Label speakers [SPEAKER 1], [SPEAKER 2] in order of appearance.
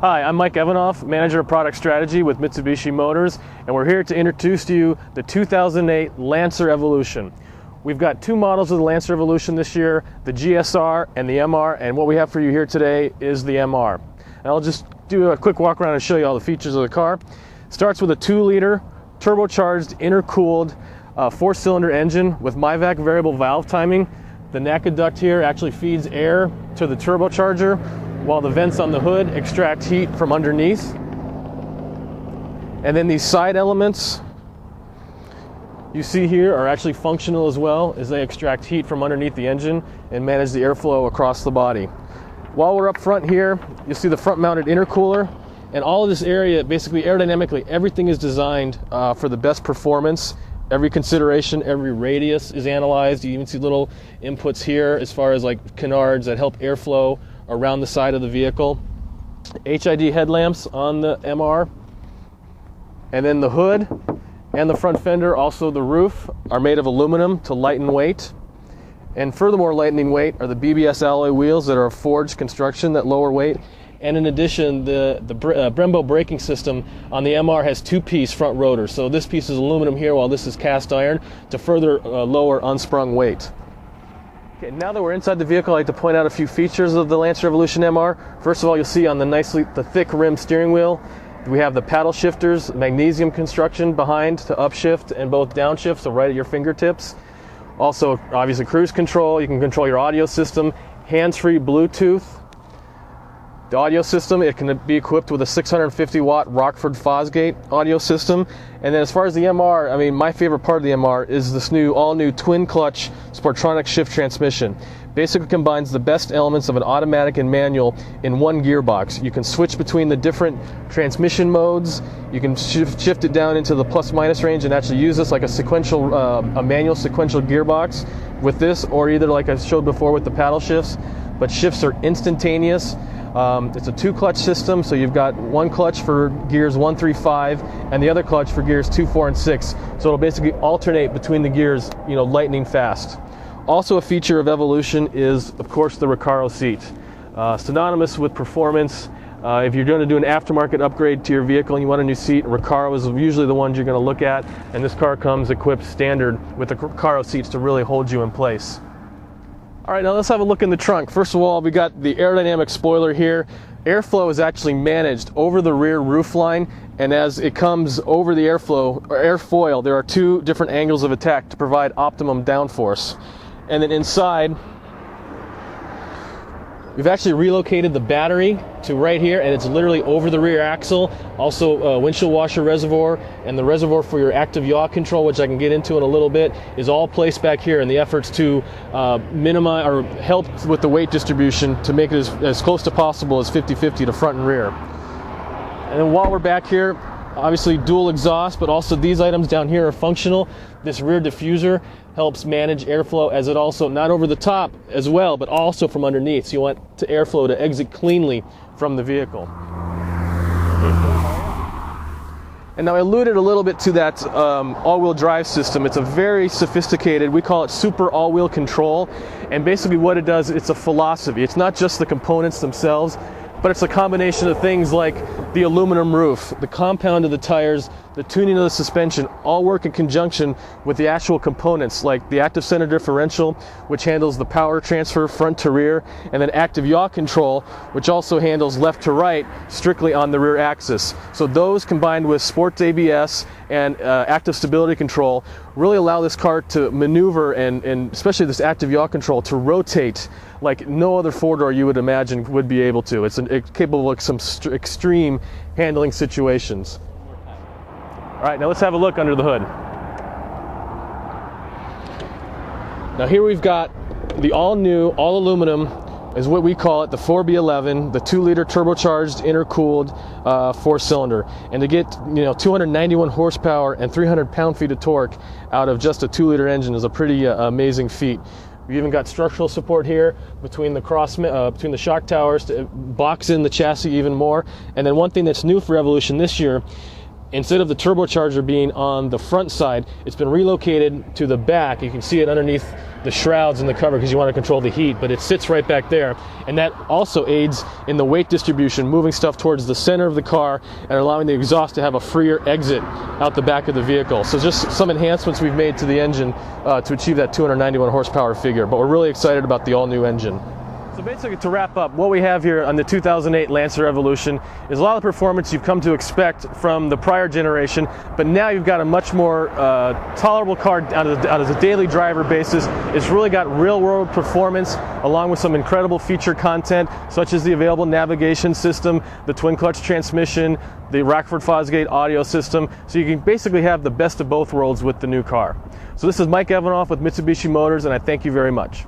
[SPEAKER 1] Hi, I'm Mike Evanoff, Manager of Product Strategy with Mitsubishi Motors, and we're here to introduce to you the 2008 Lancer Evolution. We've got two models of the Lancer Evolution this year, the GSR and the MR, and what we have for you here today is the MR. And I'll just do a quick walk around and show you all the features of the car. Starts with a 2-liter turbocharged, intercooled 4-cylinder engine with MIVAC variable valve timing. The NACA duct here actually feeds air to the turbocharger, while the vents on the hood extract heat from underneath. And then these side elements you see here are actually functional as well, as they extract heat from underneath the engine and manage the airflow across the body. While we're up front here, you'll see the front mounted intercooler, and all of this area, basically aerodynamically, everything is designed for the best performance. Every consideration, every radius is analyzed. You even see little inputs here as far as like canards that help airflow around the side of the vehicle. HID headlamps on the MR, and then the hood and the front fender, also the roof, are made of aluminum to lighten weight. And furthermore lightening weight are the BBS alloy wheels that are a forged construction that lower weight. And in addition, the Brembo braking system on the MR has 2-piece front rotors. So this piece is aluminum here, while this is cast iron, to further lower unsprung weight. Okay, now that we're inside the vehicle, I'd like to point out a few features of the Lancer Evolution MR. First of all, you'll see on the thick rim steering wheel, we have the paddle shifters, magnesium construction behind to upshift and both downshift, so right at your fingertips. Also, obviously, cruise control. You can control your audio system, hands-free Bluetooth. The audio system, it can be equipped with a 650-watt Rockford Fosgate audio system. And then as far as the MR, I mean, my favorite part of the MR is this all-new twin-clutch Sportronic shift transmission. Basically combines the best elements of an automatic and manual in one gearbox. You can switch between the different transmission modes. You can shift it down into the plus-minus range and actually use this like a manual sequential gearbox with this, or either like I showed before with the paddle shifts. But shifts are instantaneous. It's a 2-clutch system, so you've got one clutch for gears 1, 3, 5, and the other clutch for gears 2, 4, and 6. So it'll basically alternate between the gears, lightning fast. Also a feature of Evolution is, of course, the Recaro seat. Synonymous with performance. If you're going to do an aftermarket upgrade to your vehicle and you want a new seat, Recaro is usually the ones you're going to look at, and this car comes equipped standard with the Recaro seats to really hold you in place. All right, now let's have a look in the trunk. First of all, we got the aerodynamic spoiler here. Airflow is actually managed over the rear roof line, and as it comes over the airflow or airfoil, there are 2 different angles of attack to provide optimum downforce. And then inside, we've actually relocated the battery to right here, and it's literally over the rear axle. Also a windshield washer reservoir, and the reservoir for your active yaw control, which I can get into in a little bit, is all placed back here in the efforts to minimize or help with the weight distribution to make it as close to possible as 50-50 to front and rear. And then while we're back here, obviously dual exhaust, but also these items down here are functional. This rear diffuser helps manage airflow, as it also, not over the top as well, but also from underneath. So you want the airflow to exit cleanly from the vehicle. And now I alluded a little bit to that all-wheel drive system. It's a very sophisticated, we call it super all-wheel control. And basically what it does, it's a philosophy. It's not just the components themselves, but it's a combination of things like the aluminum roof, the compound of the tires, the tuning of the suspension, all work in conjunction with the actual components like the active center differential, which handles the power transfer front to rear, and then active yaw control, which also handles left to right strictly on the rear axis. So those combined with sports ABS and active stability control really allow this car to maneuver, and especially this active yaw control, to rotate like no other 4-door you would imagine would be able to. It's capable of some extreme handling situations. All right, now let's have a look under the hood. Now here we've got the all-new, all-aluminum, is what we call it, the 4B11, the 2-liter turbocharged, intercooled 4-cylinder. And to get 291 horsepower and 300 pound-feet of torque out of just a 2-liter engine is a pretty amazing feat. We've even got structural support here between the shock towers to box in the chassis even more. And then one thing that's new for Evolution this year, instead of the turbocharger being on the front side, it's been relocated to the back. You can see it underneath the shrouds and the cover because you want to control the heat, but it sits right back there, and that also aids in the weight distribution, moving stuff towards the center of the car and allowing the exhaust to have a freer exit out the back of the vehicle. So just some enhancements we've made to the engine to achieve that 291 horsepower figure, but we're really excited about the all-new engine. So basically, to wrap up, what we have here on the 2008 Lancer Evolution is a lot of the performance you've come to expect from the prior generation, but now you've got a much more tolerable car on a daily driver basis. It's really got real-world performance along with some incredible feature content, such as the available navigation system, the twin-clutch transmission, the Rockford-Fosgate audio system, so you can basically have the best of both worlds with the new car. So this is Mike Evanoff with Mitsubishi Motors, and I thank you very much.